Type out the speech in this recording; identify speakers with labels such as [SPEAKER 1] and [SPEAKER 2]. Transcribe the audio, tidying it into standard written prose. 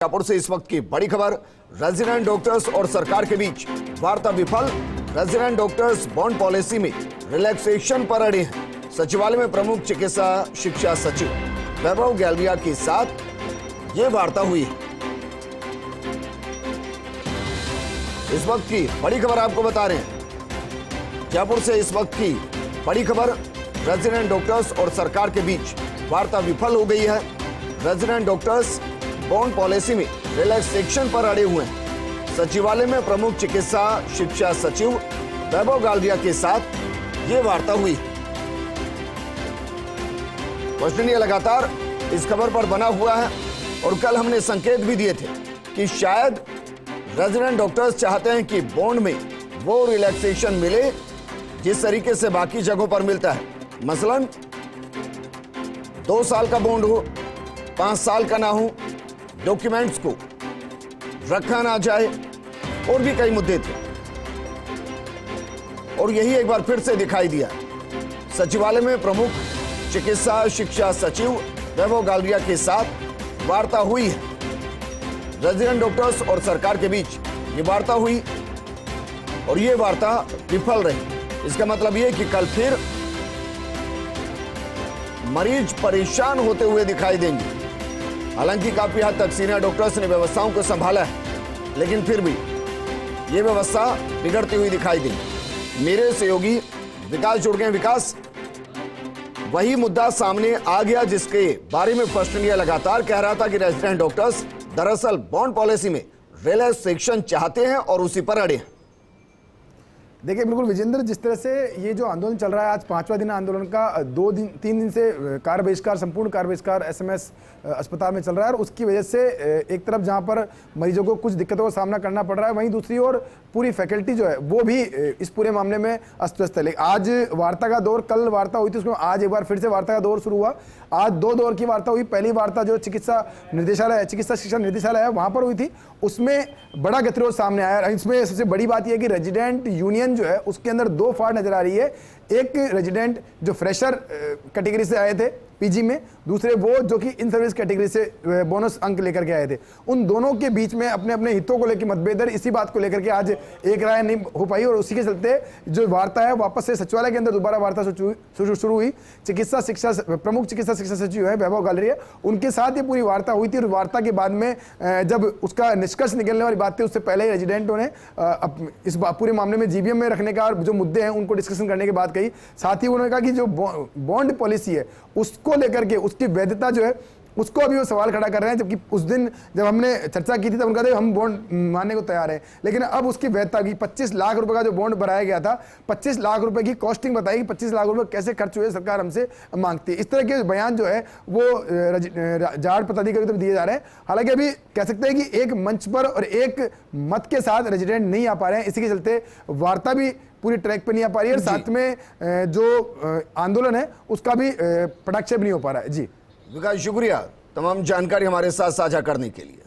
[SPEAKER 1] शाहपुर से इस वक्त की बड़ी खबर। रेजिडेंट डॉक्टर्स और सरकार के बीच वार्ता विफल। रेजिडेंट डॉक्टर्स बॉन्ड पॉलिसी में रिलैक्सेशन पर अड़े हैं। सचिवालय में प्रमुख चिकित्सा शिक्षा सचिव वैभव गैलरिया के साथ ये वार्ता हुई है। इस वक्त की बड़ी खबर आपको बता रहे हैं। जयपुर से इस वक्त की बड़ी खबर। रेजिडेंट डॉक्टर्स और सरकार के बीच वार्ता विफल हो गई है। रेजिडेंट डॉक्टर्स बॉन्ड पॉलिसी में रिलैक्सेशन पर अड़े हुए हैं। सचिवालय में प्रमुख चिकित्सा शिक्षा सचिव वैभव गैलरिया के साथ ये वार्ता हुई। वेस्ट इंडिया लगातार इस खबर पर बना हुआ है और कल हमने संकेत भी दिए थे कि शायद रेजिडेंट डॉक्टर्स चाहते हैं कि बॉन्ड में वो रिलैक्सेशन मिले जिस तरीके से बाकी जगहों पर मिलता है। मसलन 2 साल का बॉन्ड हो, 5 साल का ना हो, डॉक्यूमेंट्स को रखा ना जाए और भी कई मुद्दे थे और यही एक बार फिर से दिखाई दिया। सचिवालय में प्रमुख चिकित्सा शिक्षा सचिव वैभव गैलरिया के साथ वार्ता हुई है। रेजिडेंट डॉक्टर्स और सरकार के बीच ये वार्ता हुई और ये वार्ता विफल रही। इसका मतलब ये कि कल फिर मरीज परेशान होते हुए दिखाई देंगे। हालांकि काफी हद तक सीनियर डॉक्टर्स ने व्यवस्थाओं को संभाला है, लेकिन फिर भी ये व्यवस्था बिगड़ती हुई दिखाई दी। मेरे सहयोगी विकास जुड़ गए। विकास, वही मुद्दा सामने आ गया जिसके बारे में फर्स्ट इंडिया लगातार कह रहा था कि रेजिडेंट डॉक्टर्स दरअसल बॉन्ड पॉलिसी में रिलैक्सेशन चाहते हैं और उसी पर अड़े हैं।
[SPEAKER 2] देखिए बिल्कुल विजेंद्र, जिस तरह से ये जो आंदोलन चल रहा है, आज 5वां दिन आंदोलन का, 3 दिन से कार्य बहिष्कार, संपूर्ण कार्य बहिष्कार एसएमएस अस्पताल में चल रहा है और उसकी वजह से एक तरफ जहां पर मरीजों को कुछ दिक्कतों का सामना करना पड़ रहा है, वहीं दूसरी ओर पूरी फैकल्टी जो है वो भी इस पूरे मामले में अस्त व्यस्त है। आज वार्ता का दौर, कल वार्ता हुई थी, उसमें आज एक बार फिर से वार्ता का दौर शुरू हुआ। आज 2 दौर की वार्ता हुई। पहली वार्ता जो चिकित्सा शिक्षा निर्देशालय है वहां पर हुई थी, उसमें बड़ा गतिरोध सामने आया। इसमें सबसे बड़ी बात यह है कि रेजिडेंट यूनियन जो है उसके अंदर 2 फाड़ नजर आ रही है। एक रेजिडेंट जो फ्रेशर कैटेगरी से आए थे पीजी में, दूसरे वो जो कि इन सर्विस कैटेगरी से बोनस अंक लेकर के आए थे। उन दोनों के बीच में अपने अपने हितों को लेकर मतभेद, इसी बात को लेकर के आज एक राय नहीं हो पाई और उसी के चलते जो वार्ता है वापस से सचिवालय के अंदर दोबारा वार्ता शुरू हुई। प्रमुख चिकित्सा शिक्षा सचिव है वैभव गैलरिया, उनके साथ ये पूरी वार्ता हुई थी और वार्ता के बाद में जब उसका निष्कर्ष निकलने वाली बात थी, उससे पहले ही रेजिडेंटों ने इस पूरे मामले में जीबीएम में रखने का जो मुद्दे हैं उनको डिस्कशन करने की बात कही। साथ ही उन्होंने कहा कि जो बॉन्ड पॉलिसी है उसको लेकर के उसकी वैधता जो है उसको अभी वो सवाल खड़ा कर रहे हैं। जबकि उस दिन जब हमने चर्चा की थी तब उनका था हम बॉन्ड मानने को तैयार हैं, लेकिन अब उसकी वैधता की 25 लाख रुपए का जो बॉन्ड बनाया गया था, 25 लाख रुपए की कॉस्टिंग बताई कि 25 लाख रुपए कैसे खर्च हुए सरकार हमसे मांगती है। इस तरह के बयान जो है वो जाड़ पदाधिकारी दिए जा रहे हैं। हालांकि अभी कह सकते हैं कि एक मंच पर और एक मत के साथ रेजिडेंट नहीं आ पा रहे हैं, इसी के चलते वार्ता भी पूरी ट्रैक पे नहीं आ पा रही है और साथ में जो आंदोलन है उसका भी पटाक्षेप नहीं हो पा रहा है। जी
[SPEAKER 1] विकास, शुक्रिया तमाम जानकारी हमारे साथ साझा करने के लिए।